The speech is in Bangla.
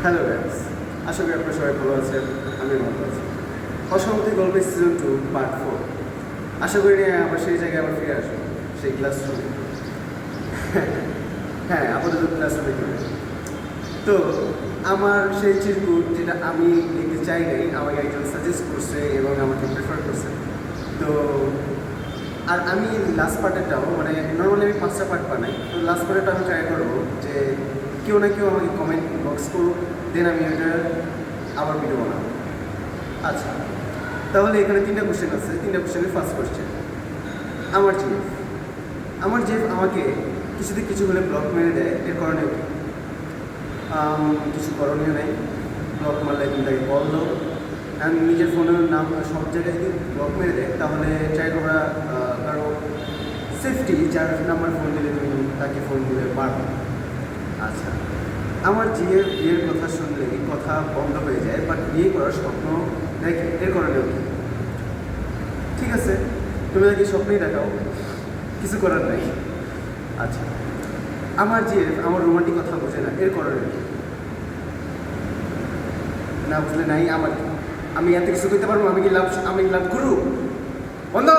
হ্যালো গাইস, আশা করি আপনারা সবাই ভালো আছেন। আমি ভালো আছি। অসমাপ্তি গল্পের সিজন 2 পার্ট 4। আশা করি আবার সেই জায়গায় আবার ফিরে আসবো, সেই ক্লাসরুমে। হ্যাঁ, আপাতত ক্লাসরুমে ফিরে। তো আমার সেই চিরকুট যেটা আমি লিখতে চাই নাই, আমাকে একজন সাজেস্ট করছে এবং আমাকে প্রেফার করছে। তো আর আমি লাস্ট পার্টেরটাও মানে নর্মালি আমি 5টা পার্ট বানাই, তো লাস্ট পার্টেরটা আমি ট্রাই করবো যে কেউ না কেউ আমাকে কমেন্ট বক্স করুক, দেন আমি ওইটা আবার ভিডিও বানাবো। আচ্ছা, তাহলে এখানে 3টা কোশ্চেন আছে। 3টা কোশ্চেনের ফার্স্ট কোশ্চেন, আমার জেফ আমাকে কিছুতে কিছু হলে ব্লক মেরে দেয়, এর করণীয় কি? কিছু করণীয় নেই। ব্লক মারলে তুমি তাকে কল দাও। অ্যান্ড নিজের ফোনের নাম সব জায়গায় যদি ব্লক মেরে দেয় তাহলে ট্রাই করা কারো সেফটি, যার নাম্বার ফোন দিলে তুমি তাকে ফোন দিলে পারবে। আচ্ছা, আমার বিয়ের কথা শুনলে কথা বন্ধ হয়ে যায়, বাট বিয়ে করার স্বপ্ন দেখে, এর করণীয় কি? ঠিক আছে, তুমি তাকে স্বপ্নেই দেখাও, কিছু করার নাই। আচ্ছা, আমার রোমান্টিক কথা বোঝে না, এর করণীয় কি? না বুঝলে নাই, আমি এত কিছু করতে পারবো? আমি কি লাভ করু? বন্ধ।